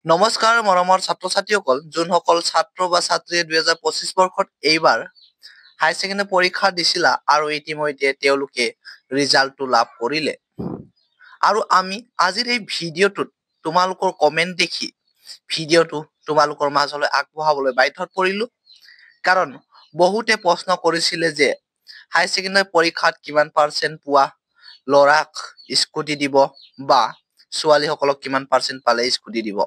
নমস্কাৰ মৰমৰ ছাত্ৰ ছাত্ৰীসকল যোনসকল ছাত্ৰ বা ছাত্ৰীয়ে 2025 বৰ্ষত এইবাৰ হাই ছেকেণ্ডাৰী পৰীক্ষা দিছিলা আৰু ইতিমধ্যে তেওঁলোকে ৰিজাল্টটো লাভ কৰিলে আৰু আমি আজিৰ এই ভিডিঅ'টোত তোমালোকৰ কমেন্ট দেখি ভিডিঅ'টো তোমালোকৰ মাজলৈ আগবঢ়াবলৈ বাধ্যত পৰিলো কাৰণ বহুতে প্ৰশ্ন কৰিছিলে যে হাই ছেকেণ্ডাৰী পৰীক্ষাত কিমান পাৰ্চেন্ট পোৱা ল'ৰাক স্কুটি দিব বা ছোৱালীসকলক কিমান পাৰ্চেন্ট পালে স্কুটি দিব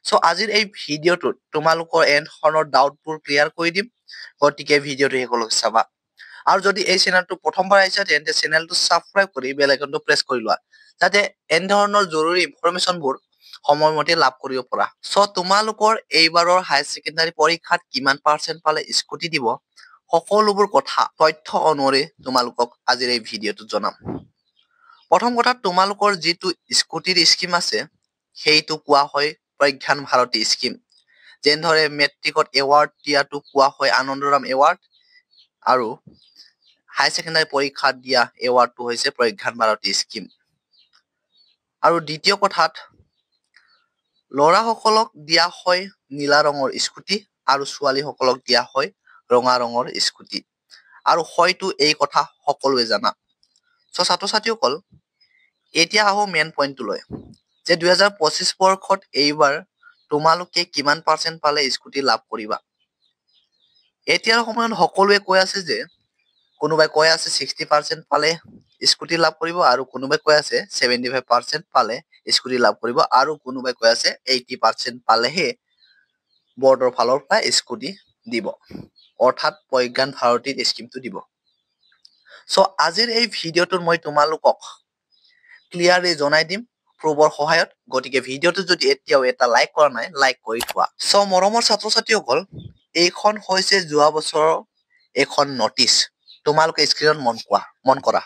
সো আজিৰ এই ভিডিঅ'টোত তোমালোকৰ এনখনৰ ডাউটবোৰ ক্লিয়াৰ কৰি দিম গতিকে ভিডিঅ'টো শেষলৈ চাবা আৰু যদি এই চেনেলটো প্ৰথমবাৰ আহিছা তেন্তে চেনেলটো সাবস্ক্ৰাইব কৰি বেল আইকনটো প্ৰেছ কৰি লোৱা যাতে এন ধৰণৰ জৰুৰী ইনফৰমেশ্যনবোৰ সময়মতে লাভ কৰিব পৰা সো তোমালোকৰ এইবাৰৰ হাই ছেকেণ্ডাৰী পৰীক্ষাত কিমান পাৰ্চেন্ট পালে স্কুটি দিব সকলোবোৰ কথা তথ্য অনুসৰি তোমালোকক আজিৰ এই ভিডিঅ'টোত জনাম প্ৰথম কথা তোমালোকৰ যিটো স্কুটিৰ স্কিম আছে সেইটো কোৱা হয় প্ৰজ্ঞান ভাৰতী স্কিম যেনেদৰে মেট্ৰিকত এৱাৰ্ড দিয়াটো কোৱা হয় আনন্দৰাম এৱাৰ্ড আৰু হাই ছেকেণ্ডাৰী পৰীক্ষাত দিয়া এৱাৰ্ডটো হৈছে প্ৰজ্ঞান ভাৰতী স্কিম আৰু দ্বিতীয় কথাত ল'ৰাসকলক দিয়া হয় নীলা ৰঙৰ স্কুটি আৰু ছোৱালীসকলক দিয়া হয় ৰঙা ৰঙৰ স্কুটি আৰু হয়তো এই কথা সকলোৱে জানা সো ছাত্ৰ ছাত্ৰীসকল এতিয়া আহো মেইন পইণ্টটোলৈ যে 2025 বৰ্ষত এইবাৰ তোমালোকে কিমান পাৰ্চেন্ট পালে স্কুটি লাভ কৰিবা এতিয়াৰ সময়ত সকলোৱে কৈ আছে যে কোনোবাই কৈ আছে 60% পালে স্কুটি লাভ কৰিব আৰু কোনোবাই কৈ আছে 75% পালে স্কুটি লাভ কৰিব আৰু কোনোবাই কৈ আছে 80% পালেহে বৰ্ডৰ ফালৰ পৰা স্কুটি দিব অৰ্থাৎ প্ৰজ্ঞান ভাৰতীৰ স্কিমটো দিব সো আজিৰ এই ভিডিঅ'টোত মই তোমালোকক ক্লিয়াৰলি জনাই দিম প্ৰুফৰ সহায়ত গতিকে ভিডিঅ'টো যদি এতিয়াও এটা লাইক কৰা নাই লাইক কৰি থোৱা সো মৰমৰ ছাত্ৰ ছাত্ৰীসকল এইখন হৈছে যোৱা বছৰৰ এখন নটিচ তোমালোকে স্ক্ৰীনত মন কৰা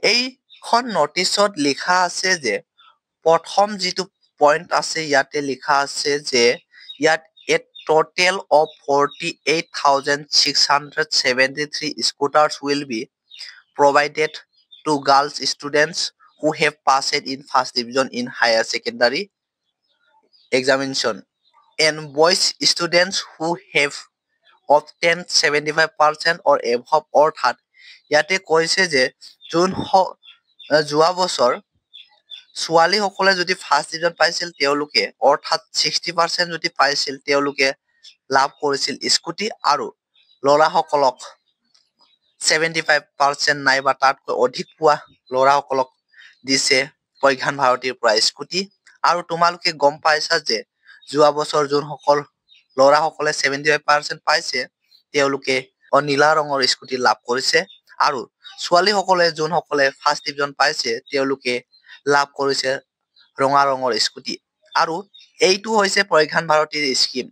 এইখন নটিচত লিখা আছে যে প্ৰথম যিটো পইণ্ট আছে ইয়াতে লিখা আছে যে ইয়াত a total of 48,673 scooters will be provided to girls students who have passed in first division in higher secondary examination and boys students who have obtained 75% or above অৰ্থাৎ ইয়াতে কৈছে যে যোৱা বছৰ ছোৱালীসকলে যদি ফাৰ্ষ্ট ডিভিজন পাইছিল তেওঁলোকে অৰ্থাৎ 60% যদি পাইছিল তেওঁলোকে লাভ কৰিছিল স্কুটি আৰু ল'ৰাসকলক 75% নাইবা তাতকৈ অধিক পোৱা ল'ৰাসকলক দিছে প্ৰজ্ঞান ভাৰতীৰ পৰা স্কুটি আৰু তোমালোকে গম পাইছা যে যোৱা বছৰ যোনসকল ল'ৰাসকলে 75% পাইছে তেওঁলোকে নীলা ৰঙৰ স্কুটি লাভ কৰিছে আৰু ছোৱালীসকলে যোনসকলে ফাৰ্ষ্ট ডিভিজন পাইছে তেওঁলোকে লাভ কৰিছে ৰঙা ৰঙৰ স্কুটি আৰু এইটো হৈছে প্ৰজ্ঞান ভাৰতীৰ স্কিম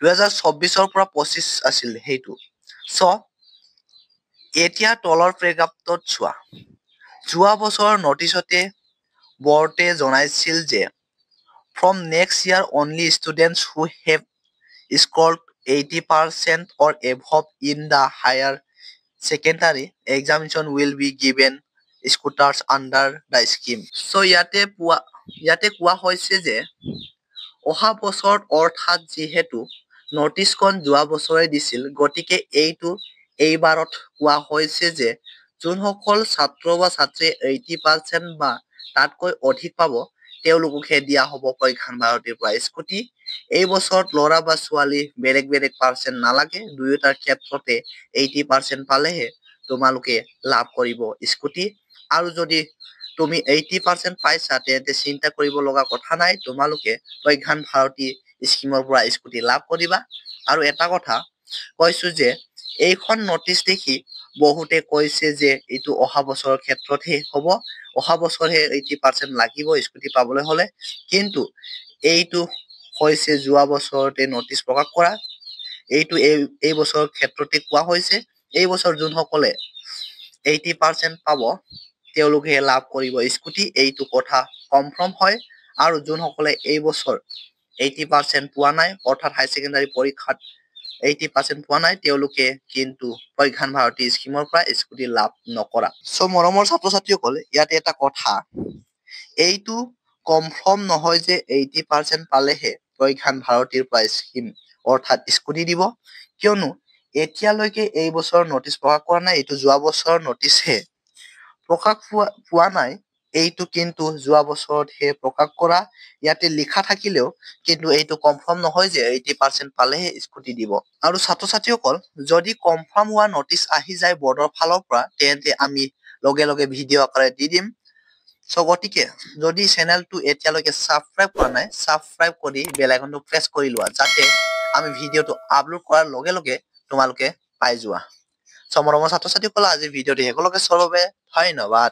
2024 পৰা 25 আছিল সেইটো সো এতিয়া তলৰ প্ৰেক্ষাপটত চোৱা যোৱা বছৰৰ নটিচতে বৰ্ডে জনাইছিল যে from next year only students who have scored 80% or above in the higher secondary examination will be given scooters under the scheme so ইয়াতে কোৱা হৈছে যে অহা বছৰত অৰ্থাৎ যিহেতু নটিচখন যোৱা বছৰে দিছিল গতিকে এইবাৰত কোৱা হৈছে যে যোনসকল ছাত্ৰ বা ছাত্ৰী 80% বা তাতকৈ অধিক পাব তেওঁলোককহে দিয়া হ'ব প্ৰজ্ঞান ভাৰতীৰ পৰা স্কুটি এই বছৰত ল'ৰা বা ছোৱালী বেলেগ বেলেগ পাৰ্চেন্ট নালাগে দুয়োটাৰ ক্ষেত্ৰতে 80% পালেহে তোমালোকে লাভ কৰিব স্কুটি আৰু যদি তুমি 80% পাইছা তেন্তে চিন্তা কৰিব লগা কথা নাই তোমালোকে প্ৰজ্ঞান ভাৰতী স্কিমৰ পৰা স্কুটি লাভ কৰিবা আৰু এটা কথা কৈছো যে এইখন নটিচ দেখি বহুতে কৈছে যে এইটো অহা বছৰৰ ক্ষেত্ৰতহে হ'ব অহা বছৰহে 80% লাগিব স্কুটি পাবলৈ হলে কিন্তু এইটো হৈছে যোৱা বছৰতে নটিচ প্ৰকাশ কৰা এইটো এই বছৰৰ ক্ষেত্ৰতে কোৱা হৈছে এই বছৰ যোনসকলে 80% পাব তেওঁলোকে লাভ কৰিব স্কুটি এইটো কথা কনফাৰ্ম হয় আৰু যোনসকলে এই বছৰ 80% পোৱা নাই অৰ্থাৎ হাই ছেকেণ্ডাৰী পৰীক্ষাত 80% পোৱা নাই তেওঁলোকে কিন্তু প্ৰজ্ঞান ভাৰতী স্কিমৰ পৰা স্কুটি লাভ নকৰা সো মৰমৰ ছাত্ৰ ছাত্ৰীসকল ইয়াতে এটা কথা এইটো কনফাৰ্ম নহয় যে 80% পালেহে প্ৰজ্ঞান ভাৰতীৰ পৰা স্কিম অৰ্থাৎ স্কুটি দিব, কিয়নো এতিয়ালৈকে এই বছৰ নটিচ প্ৰকাশ কৰা নাই, এইটো যোৱা বছৰৰ নটিচহে প্ৰকাশ পোৱা নাই। এইটো কিন্তু যোৱা বছৰতহে প্ৰকাশ কৰা, ইয়াতে লিখা থাকিলেও কিন্তু এইটো কনফাৰ্ম নহয় যে 80% পালেহে স্কুটি দিব। আৰু ছাত্ৰ ছাত্ৰীসকল, যদি কনফাৰ্ম হোৱা নটিচ আহি যায় বৰ্ডৰ ফালৰ পৰা, তেন্তে আমি লগে লগে ভিডিঅ' আকাৰে দি দিম। গতিকে যদি চেনেলটো এতিয়ালৈকে ছাবস্ক্ৰাইব কৰা নাই, ছাবস্ক্ৰাইব কৰি বেল আইকনটো প্ৰেছ কৰি লোৱা, যাতে আমি ভিডিঅ'টো আপলোড কৰাৰ লগে লগে তোমালোকে পাই যোৱা। মৰমৰ ছাত্ৰ ছাত্ৰীসকল, আজিৰ ভিডিঅ'টো শেষলৈকে চোৱাৰ বাবে ধন্যবাদ।